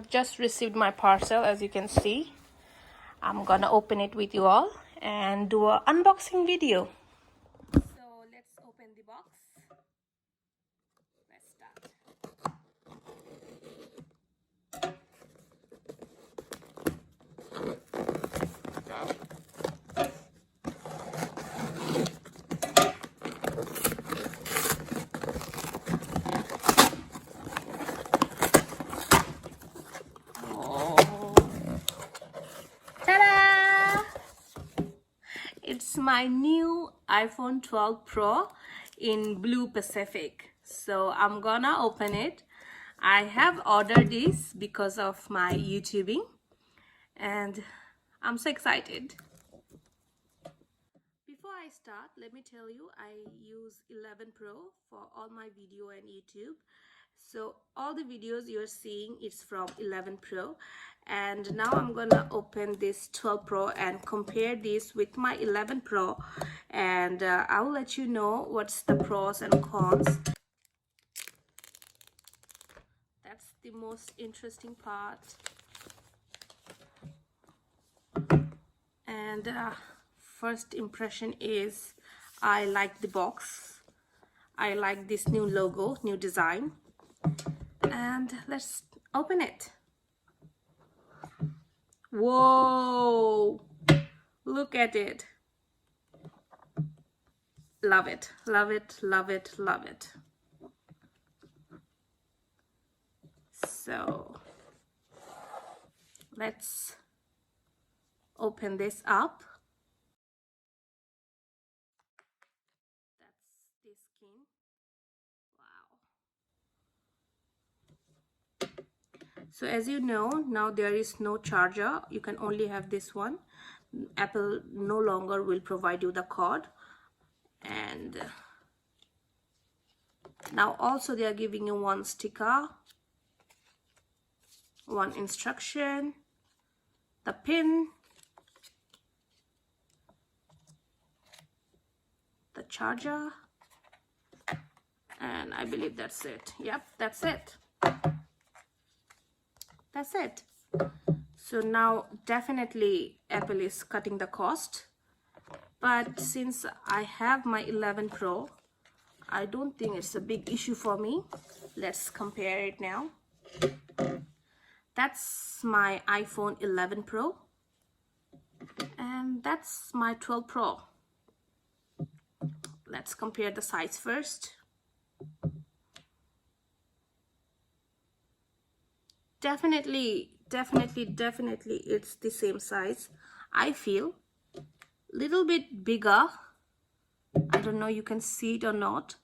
I've just received my parcel, as you can see. I'm gonna open it with you all and do an unboxing video. So let's open the box. Let's start. Ta-da! It's my new iPhone 12 Pro in Blue Pacific. So I'm gonna open it. I have ordered this because of my YouTubing and I'm so excited. Before I start, let me tell you, I use 11 Pro for all my video and YouTube. So all the videos you're seeing is from 11 Pro, and now I'm gonna open this 12 Pro and compare this with my 11 Pro, and I will let you know what's the pros and cons. That's the most interesting part. And first impression is I like the box. I like this new logo, new design. And let's open it. Whoa, look at it. Love it, love it, love it, love it. So let's open this up. That's the skin. Wow. So as you know, now there is no charger. You can only have this one. Apple no longer will provide you the cord. And now also they are giving you one sticker, one instruction, the pin, the charger, and I believe that's it. Yep, that's it. That's it. So now definitely Apple is cutting the cost, but since I have my 11 Pro, I don't think it's a big issue for me. Let's compare it now. That's my iPhone 11 Pro and that's my 12 Pro. Let's compare the size first. Definitely it's the same size. I feel little bit bigger. I don't know you can see it or not.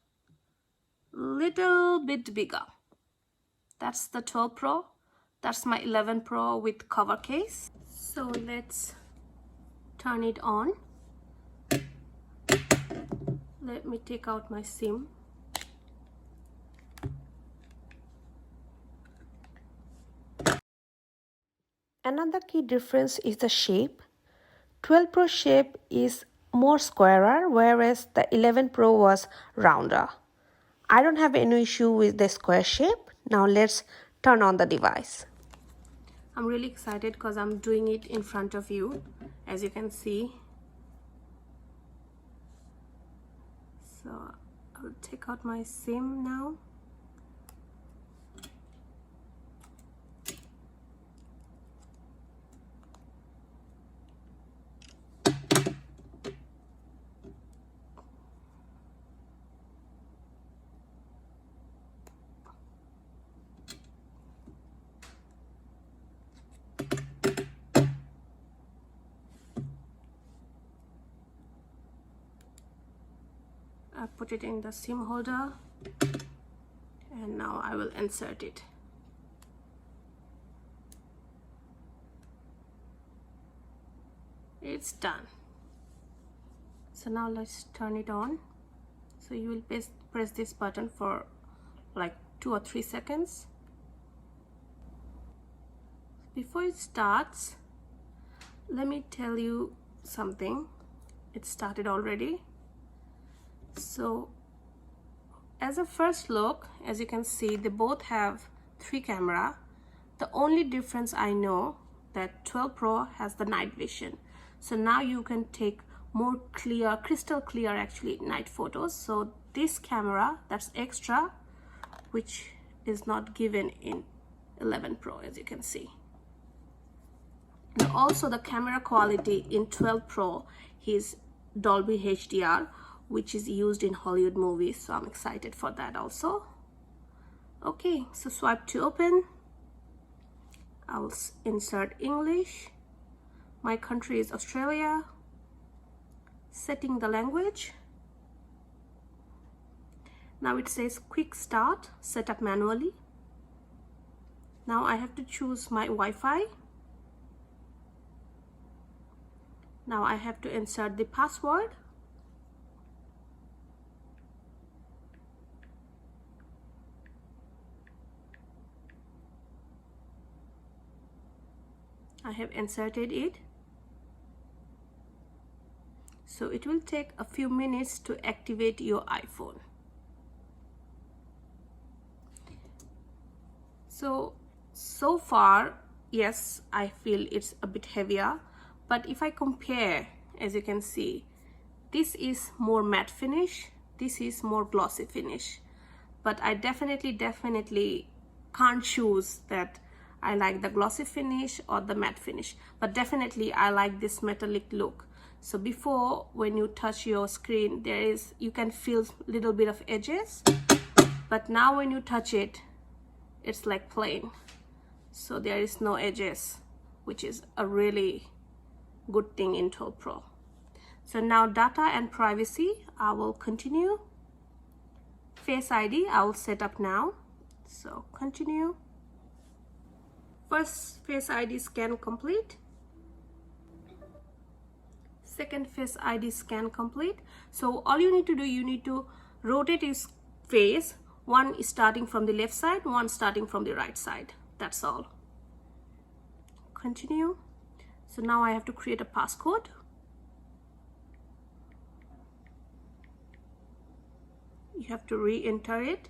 Little bit bigger. That's the 12 Pro. That's my 11 Pro with cover case. So let's turn it on. Let me take out my SIM. Another key difference is the shape. 12 Pro shape is more squarer, whereas the 11 Pro was rounder. I don't have any issue with the square shape. Now let's turn on the device. I'm really excited because I'm doing it in front of you, as you can see. So I'll take out my SIM now. I put it in the SIM holder and now I will insert it. It's done. So now let's turn it on. So you will press this button for like 2 or 3 seconds. Before it starts, let me tell you something. It started already. So as a first look, as you can see, they both have 3 cameras. The only difference I know that 12 Pro has the night vision. So now you can take more clear, crystal clear actually night photos. So this camera, that's extra, which is not given in 11 Pro, as you can see. Now also the camera quality in 12 Pro is Dolby HDR, which is used in Hollywood movies. So I'm excited for that also. Okay, so swipe to open. I'll insert English. My country is Australia. Setting the language. Now it says quick start, set up manually. Now I have to choose my Wi-Fi. Now I have to insert the password. I have inserted it. So it will take a few minutes to activate your iPhone. So far, yes, I feel it's a bit heavier, but if I compare, as you can see, this is more matte finish, this is more glossy finish, but I definitely can't choose that I like the glossy finish or the matte finish, but definitely I like this metallic look. So before, when you touch your screen, you can feel a little bit of edges, but now when you touch it, it's like plain. So there is no edges, which is a really good thing in 12 Pro. So now data and privacy, I will continue. Face ID, I will set up now. So continue. First Face ID scan complete. Second Face ID scan complete. So all you need to do, you need to rotate his face. One is starting from the left side, one starting from the right side. That's all. Continue. So now I have to create a passcode. You have to re-enter it.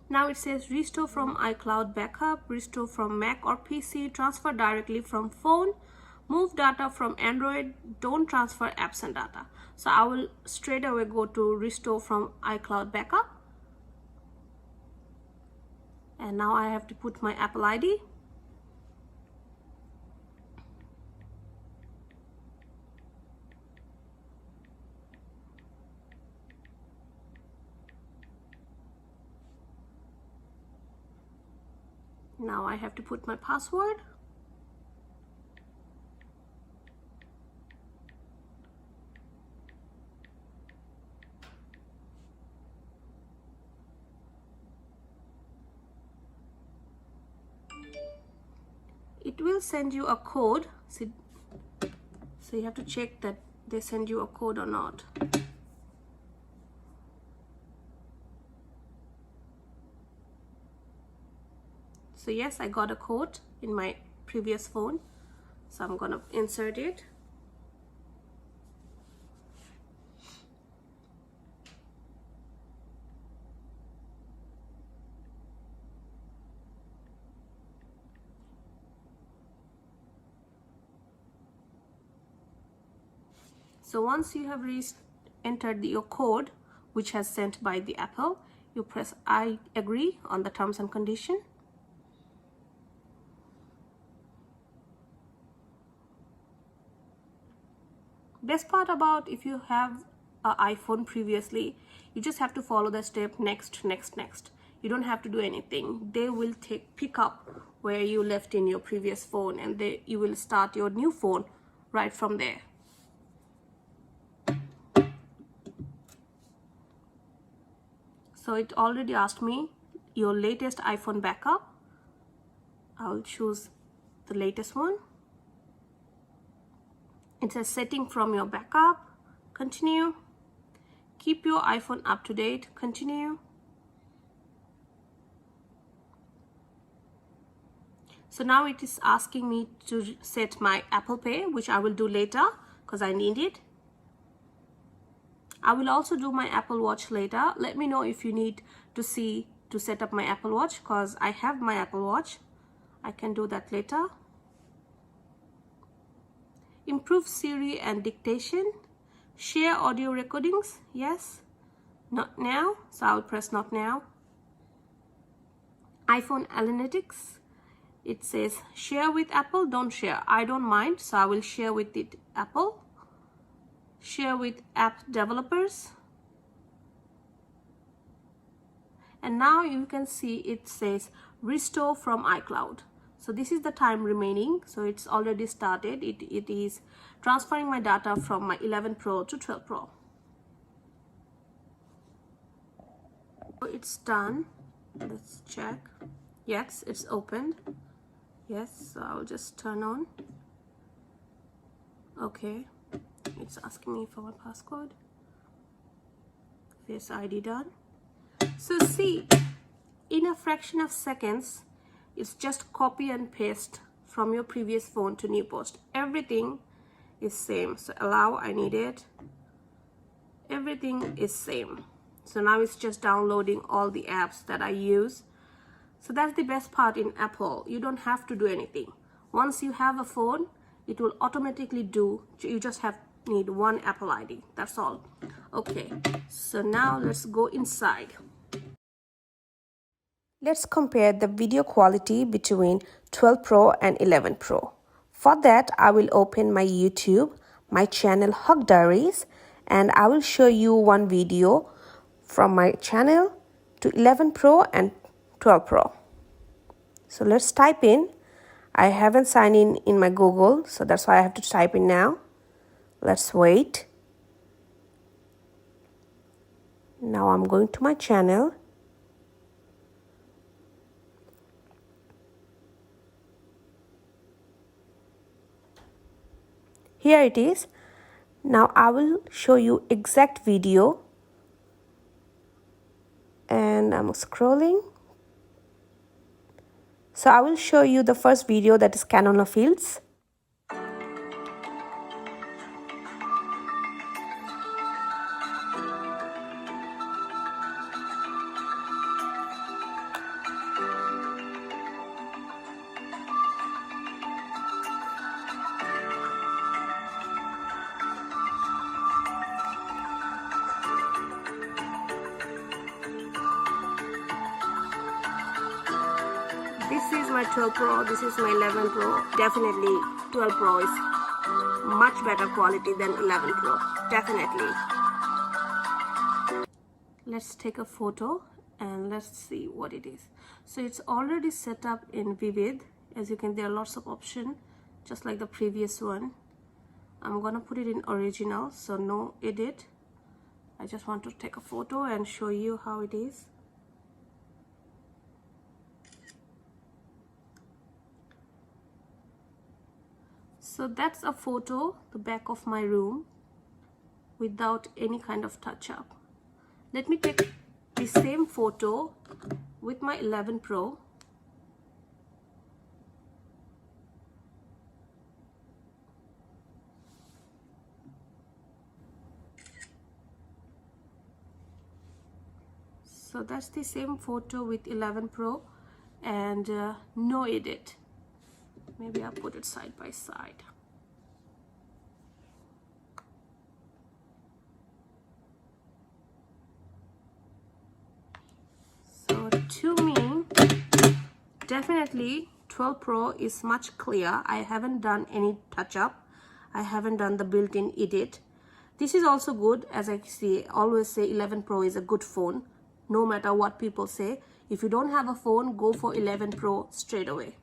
Now it says restore from iCloud backup, restore from Mac or PC, transfer directly from phone, move data from Android, don't transfer apps and data. So I will straight away go to restore from iCloud backup. And now I have to put my Apple ID. Now I have to put my password. It will send you a code. So you have to check that they send you a code or not. So yes, I got a code in my previous phone. So I'm gonna insert it. So once you have entered your code, which has sent by the Apple, you press I agree on the terms and condition. Best part about if you have an iPhone previously, you just have to follow the step next. You don't have to do anything. They will pick up where you left in your previous phone, and you will start your new phone right from there. So it already asked me your latest iPhone backup. I'll choose the latest one. It says setting from your backup. Continue. Keep your iPhone up to date. Continue. So now it is asking me to set my Apple Pay, which I will do later because I need it. I will also do my Apple Watch later. Let me know if you need to see to set up my Apple Watch, because I have my Apple Watch. I can do that later. Improve Siri and dictation. Share audio recordings. Yes. Not now. So I'll press not now. iPhone analytics. It says share with Apple. Don't share. I don't mind. So I will share with Apple. Share with app developers. And now you can see it says restore from iCloud. So this is the time remaining. So it's already started. It is transferring my data from my 11 Pro to 12 Pro. So it's done. Let's check. Yes, it's opened. Yes, so I'll just turn on. Okay, it's asking me for my passcode. Face ID done. So see, in a fraction of seconds, it's just copy and paste from your previous phone to new post. Everything is same. So allow, I need it. Everything is same. So now it's just downloading all the apps that I use. So that's the best part in Apple. You don't have to do anything. Once you have a phone, it will automatically do. You just need one Apple ID. That's all. Okay, so now let's go inside. Let's compare the video quality between 12 Pro and 11 Pro. For that, I will open my YouTube, my channel Hug Diaries, and I will show you one video from my channel to 11 Pro and 12 Pro. So let's type in. I haven't signed in my Google, so that's why I have to type in now. Let's wait. Now I'm going to my channel. Here it is. Now I will show you exact video. And I'm scrolling. So I will show you the first video, that is Canona Fields. This is my 12 Pro, this is my 11 Pro. Definitely 12 Pro is much better quality than 11 Pro. Definitely. Let's take a photo and let's see what it is. So it's already set up in Vivid. As you can, there are lots of options, just like the previous one. I'm gonna put it in original, so no edit. I just want to take a photo and show you how it is. So that's a photo, the back of my room, without any kind of touch-up. Let me take the same photo with my 11 Pro. So that's the same photo with 11 Pro and no edit. Maybe I'll put it side by side. So to me, definitely 12 Pro is much clearer. I haven't done any touch-up. I haven't done the built-in edit. This is also good. As I always say 11 Pro is a good phone. No matter what people say, if you don't have a phone, go for 11 Pro straight away.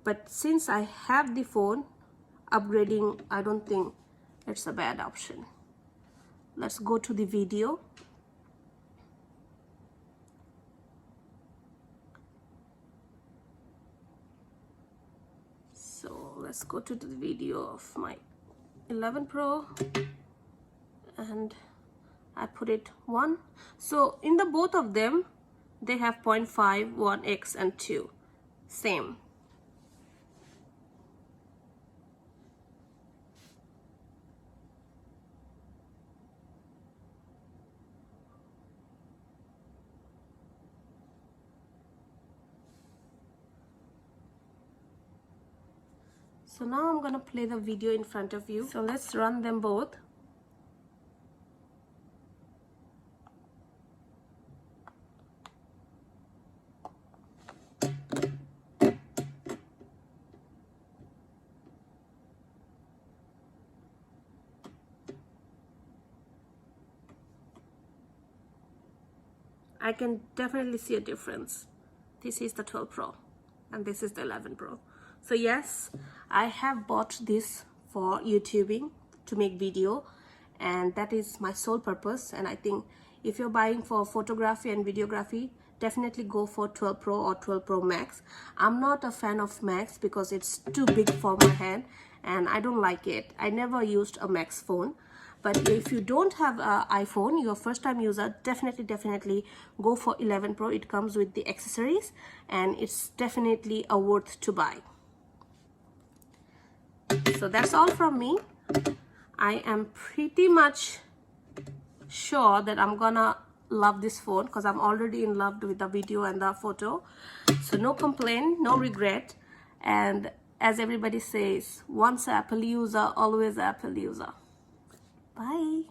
But since I have the phone, upgrading, I don't think it's a bad option. Let's go to the video. So let's go to the video of my 11 Pro and I put it 1. So in the both of them, they have 0.5, 1x and 2. Same. So now I'm gonna play the video in front of you. So let's run them both. I can definitely see a difference. This is the 12 Pro and this is the 11 Pro. So yes, I have bought this for YouTubing, to make video, and that is my sole purpose. And I think if you're buying for photography and videography, definitely go for 12 Pro or 12 Pro Max. I'm not a fan of Max because it's too big for my hand and I don't like it. I never used a Max phone. But if you don't have an iPhone, you're a first-time user, definitely go for 11 Pro. It comes with the accessories and it's definitely a worth to buy. So that's all from me. I am pretty much sure that I'm gonna love this phone because I'm already in love with the video and the photo. So no complaint, no regret. And as everybody says, once Apple user, always Apple user. Bye.